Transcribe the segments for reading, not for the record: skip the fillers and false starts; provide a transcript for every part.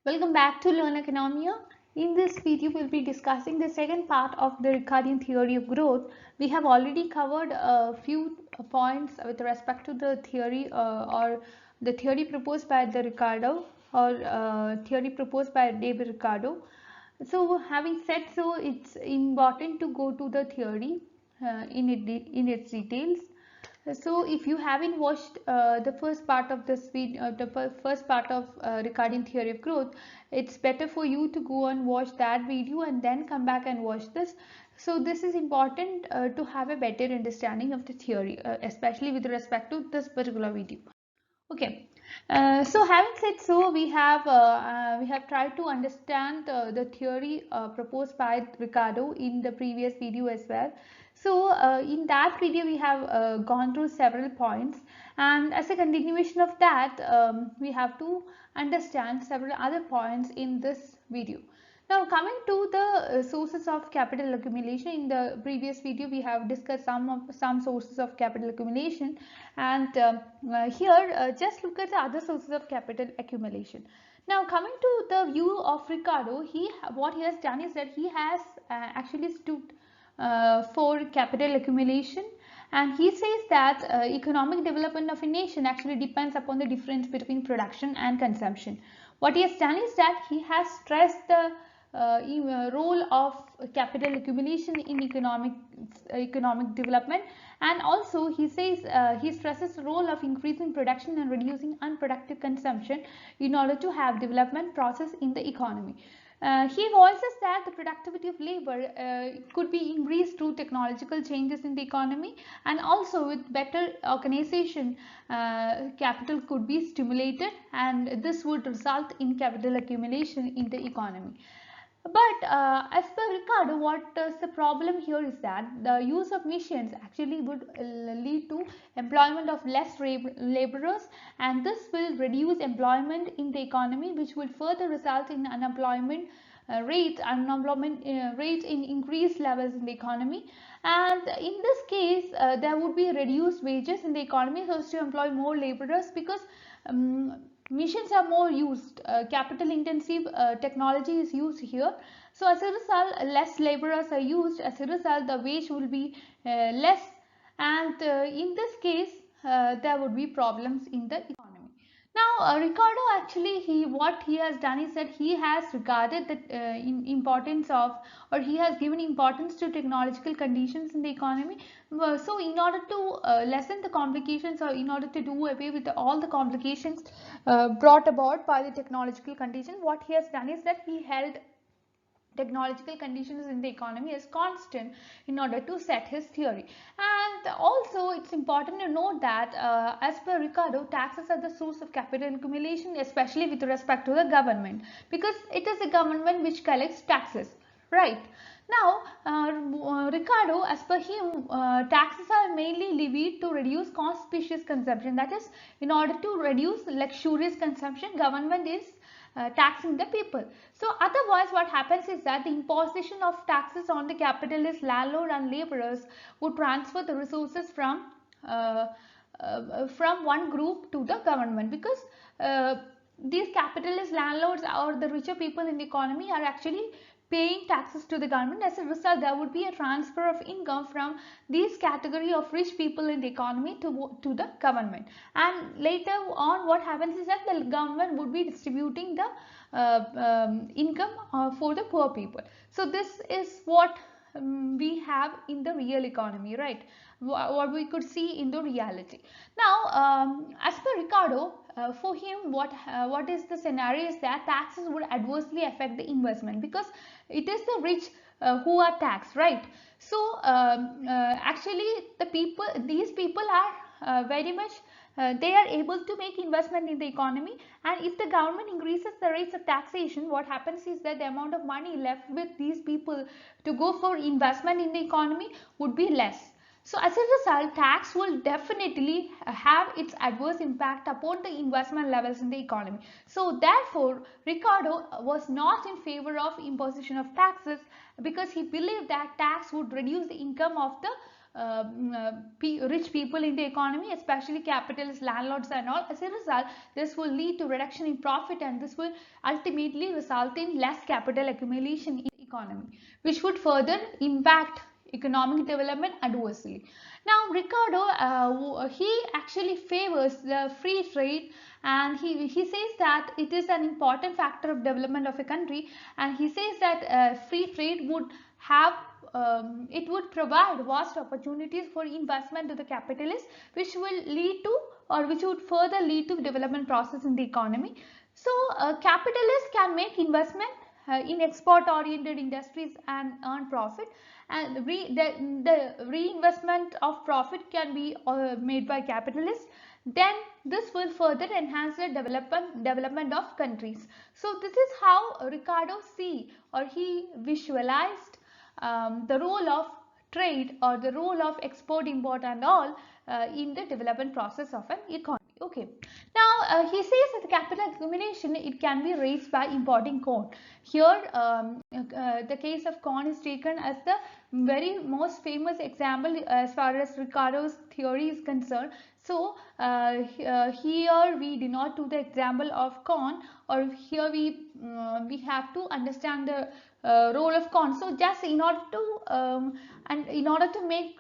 Welcome back to Learn Economia. In this video, we'll be discussing the second part of the Ricardian theory of growth. We have already covered a few points with respect to the theory or the theory proposed by the Ricardo or theory proposed by David Ricardo. So, having said so, it's important to go to the theory in its details. So if you haven't watched the first part of this video, the first part of Ricardian theory of growth, it's better for you to go and watch that video and then come back and watch this. So this is important to have a better understanding of the theory, especially with respect to this particular video. Okay, so having said so, we have tried to understand the theory proposed by Ricardo in the previous video as well. So in that video, we have gone through several points, and as a continuation of that, we have to understand several other points in this video. Now coming to the sources of capital accumulation, in the previous video we have discussed some sources of capital accumulation, and here just look at the other sources of capital accumulation. Now coming to the view of Ricardo, what he has done is that he has actually stood for capital accumulation, and he says that economic development of a nation actually depends upon the difference between production and consumption. What he has done is that he has stressed the role of capital accumulation in economic development, and also he says he stresses the role of increasing production and reducing unproductive consumption in order to have development process in the economy. He voices that the productivity of labor could be increased through technological changes in the economy, and also with better organization, capital could be stimulated, and this would result in capital accumulation in the economy. But as per Ricardo, what is the problem here is that the use of machines actually would lead to employment of less laborers, and this will reduce employment in the economy, which will further result in unemployment rates in increased levels in the economy. And in this case, there would be reduced wages in the economy so as to employ more laborers, because machines are more used, capital intensive technology is used here. So as a result, less laborers are used. As a result, the wage will be less, and in this case there would be problems in the economy. Now Ricardo actually, what he has done is that he has regarded the importance of, or he has given importance to technological conditions in the economy. So in order to lessen the complications, or in order to do away with all the complications brought about by the technological condition, what he has done is that he held technological conditions in the economy as constant in order to set his theory. And also it's important to note that as per Ricardo, taxes are the source of capital accumulation, especially with respect to the government, because it is the government which collects taxes, right? Now Ricardo, as per him, taxes are mainly levied to reduce conspicuous consumption. That is, in order to reduce luxurious consumption, government is taxing the people. So otherwise what happens is that the imposition of taxes on the capitalist, landlord and laborers would transfer the resources from one group to the government, because these capitalist landlords or the richer people in the economy are actually paying taxes to the government. As a result, there would be a transfer of income from these category of rich people in the economy to the government, and later on what happens is that the government would be distributing the income for the poor people. So this is what we have in the real economy, right? What we could see in the reality. Now as per Ricardo, for him, what is the scenario is that taxes would adversely affect the investment, because it is the rich who are taxed, right? So actually these people are very much they are able to make investment in the economy, and if the government increases the rates of taxation, what happens is that the amount of money left with these people to go for investment in the economy would be less. So as a result, tax will definitely have its adverse impact upon the investment levels in the economy. So therefore, Ricardo was not in favor of imposition of taxes, because he believed that tax would reduce the income of the rich people in the economy, especially capitalists, landlords and all. As a result, this will lead to reduction in profit, and this will ultimately result in less capital accumulation in the economy, which would further impact economic development adversely. Now Ricardo, he actually favors the free trade, and he says that it is an important factor of development of a country, and he says that free trade would have it would provide vast opportunities for investment to the capitalists, which will lead to, or which would further lead to development process in the economy. So capitalists can make investment in export oriented industries and earn profit, and the reinvestment of profit can be made by capitalists. Then this will further enhance the development of countries. So this is how Ricardo see, or he visualized the role of trade, or the role of export import and all in the development process of an economy. Okay, now he says that the capital accumulation, it can be raised by importing corn. Here the case of corn is taken as the very most famous example as far as Ricardo's theory is concerned. So here we do not do the example of corn, or here we have to understand the role of corn. So just in order to make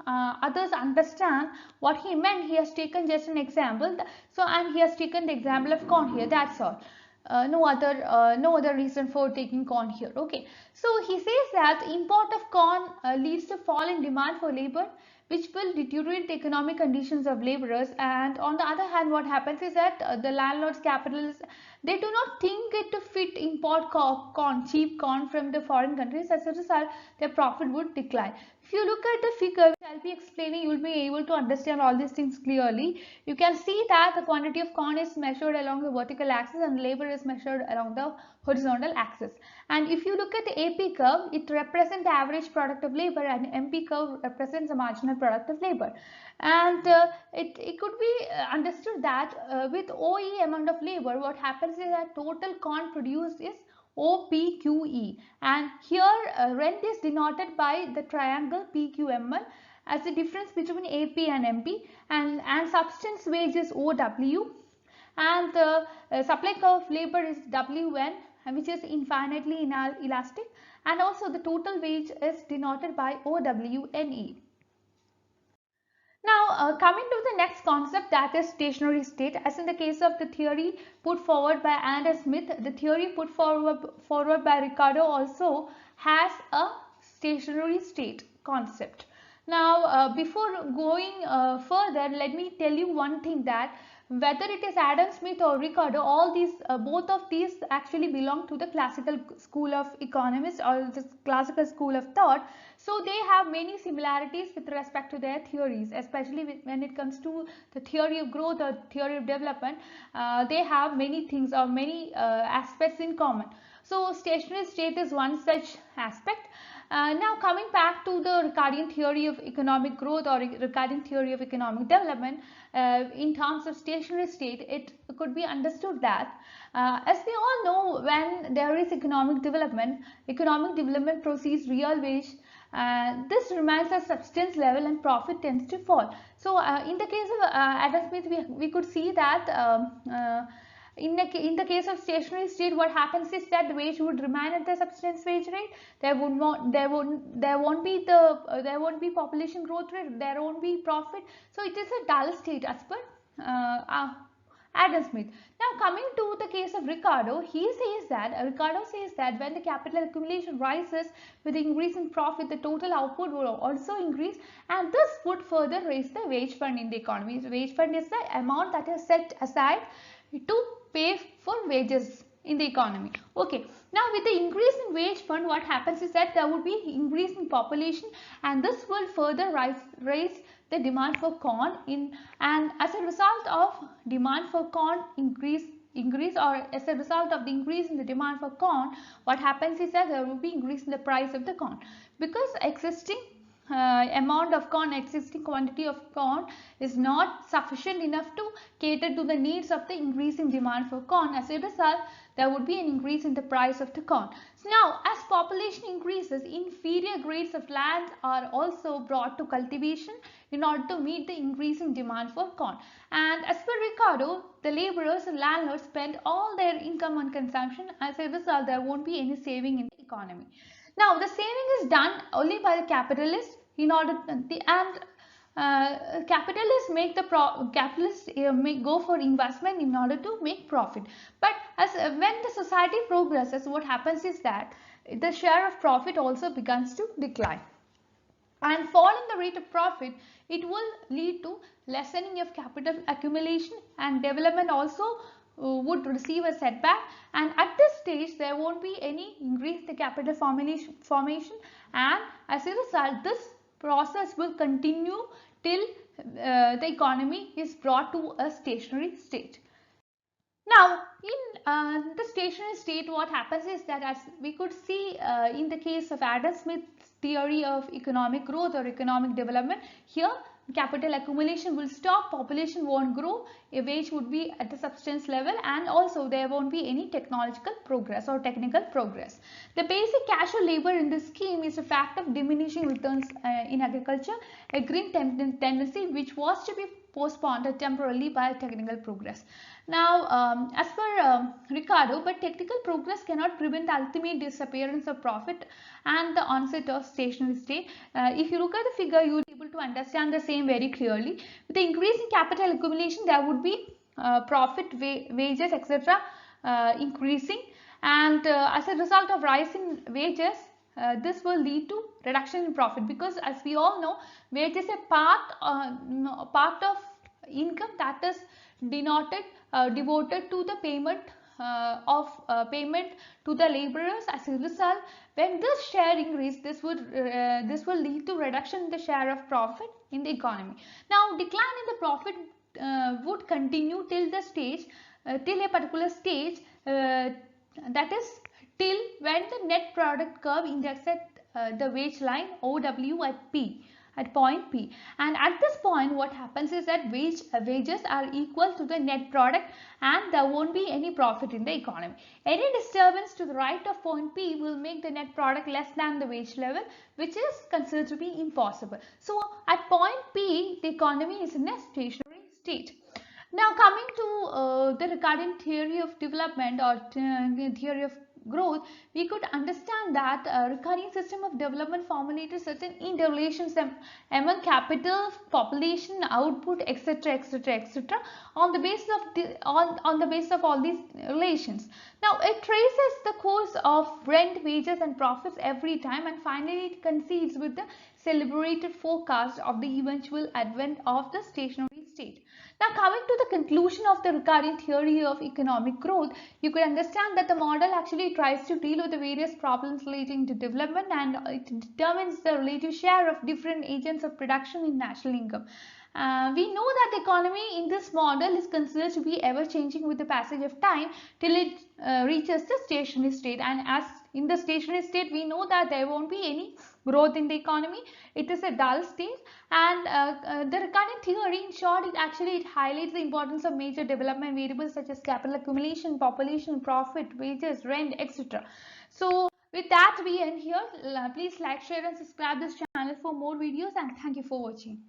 others understand what he meant, he has taken just an example. So, and he has taken the example of corn here, that's all. No other reason for taking corn here. Okay, so he says that import of corn leads to fall in demand for labor, which will deteriorate the economic conditions of laborers. And on the other hand, what happens is that the landlords, capitalists, they do not think it to fit import corn, cheap corn from the foreign countries. As a result, their profit would decline. If you look at the figure which I'll be explaining, you will be able to understand all these things clearly. You can see that the quantity of corn is measured along the vertical axis and labor is measured along the horizontal axis. And if you look at the AP curve, it represents the average product of labor, and MP curve represents the marginal product of labor. And it could be understood that with OE amount of labor, what happens is that total corn produced is OPQE, and here rent is denoted by the triangle PQML as the difference between AP and MP, and substance wage is OW, and the supply curve of labor is WN, which is infinitely inelastic, and also the total wage is denoted by OWNE. Now coming to the next concept, that is stationary state. As in the case of the theory put forward by Adam Smith, the theory put forward by Ricardo also has a stationary state concept. Now before going further, let me tell you one thing, that whether it is Adam Smith or Ricardo, all these both of these actually belong to the classical school of economists, or the classical school of thought. So they have many similarities with respect to their theories, especially when it comes to the theory of growth or theory of development. They have many things, or many aspects in common. So stationary state is one such aspect. Now coming back to the Ricardian theory of economic growth, or Ricardian theory of economic development, in terms of stationary state, it could be understood that as we all know, when there is economic development precedes real wage. This remains at substance level and profit tends to fall. So in the case of Adam Smith, we could see that in the case of stationary state, what happens is that the wage would remain at the substance wage rate. There won't be population growth rate. There won't be profit. So it is a dull state as per Adam Smith. Now coming to the case of Ricardo, Ricardo says that when the capital accumulation rises with the increase in profit, the total output will also increase, and this would further raise the wage fund in the economy. The wage fund is the amount that is set aside to pay for wages in the economy. Okay, now with the increase in wage fund, what happens is that there would be increase in population, and this will further raise the demand for corn and as a result of demand for corn increase, or as a result of the increase in the demand for corn, what happens is that there will be increase in the price of the corn, because existing amount of corn, existing quantity of corn is not sufficient enough to cater to the needs of the increasing demand for corn. As a result, there would be an increase in the price of the corn. So now, as population increases, inferior grades of land are also brought to cultivation in order to meet the increasing demand for corn. And as per Ricardo, the laborers and landlords spend all their income on consumption. As a result, there won't be any saving in the economy. Now, the saving is done only by the capitalists in order capitalists may go for investment in order to make profit. But when the society progresses, what happens is that the share of profit also begins to decline. And fall in the rate of profit, it will lead to lessening of capital accumulation, and development also would receive a setback. And at this stage, there won't be any increase in the capital formation, and as a result, this process will continue till the economy is brought to a stationary state. Now, in the stationary state, what happens is that, as we could see in the case of Adam Smith's theory of economic growth or economic development, here capital accumulation will stop, population won't grow, a wage would be at the subsistence level, and also there won't be any technological progress or technical progress. The basic casual labor in this scheme is a fact of diminishing returns in agriculture, a green tendency which was to be postponed temporarily by technical progress. Now, as per Ricardo, but technical progress cannot prevent the ultimate disappearance of profit and the onset of stationary state. If you look at the figure, you will be able to understand the same very clearly. With the increase in capital accumulation, there would be profit, wages, etc. Increasing, and as a result of rise in wages, this will lead to reduction in profit, because as we all know, wage is a part of income that is devoted to the payment payment to the laborers. As a result, when this share increase, this will lead to reduction in the share of profit in the economy. Now, decline in the profit would continue till the stage, till a particular stage, that is till when the net product curve indexes the wage line OW at point P, and at this point what happens is that wages are equal to the net product, and there won't be any profit in the economy. Any disturbance to the right of point P will make the net product less than the wage level, which is considered to be impossible. So at point P, the economy is in a stationary state. Now, coming to the Ricardian theory of development or theory of growth, we could understand that Ricardian system of development formulated certain interrelations among capital, population, output, etc., etc., etc., on the basis of all these relations. Now, it traces the course of rent, wages, and profits every time, and finally it concedes with the celebrated forecast of the eventual advent of the stationary state. Now, coming to the conclusion of the Ricardian theory of economic growth, you could understand that the model actually tries to deal with the various problems relating to development, and it determines the relative share of different agents of production in national income. We know that the economy in this model is considered to be ever changing with the passage of time till it reaches the stationary state, and as in the stationary state, we know that there won't be any growth in the economy. It is a dull state, and the Ricardian theory, in short, it highlights the importance of major development variables such as capital accumulation, population, profit, wages, rent, etc. So with that, we end here. Please like, share and subscribe this channel for more videos, and thank you for watching.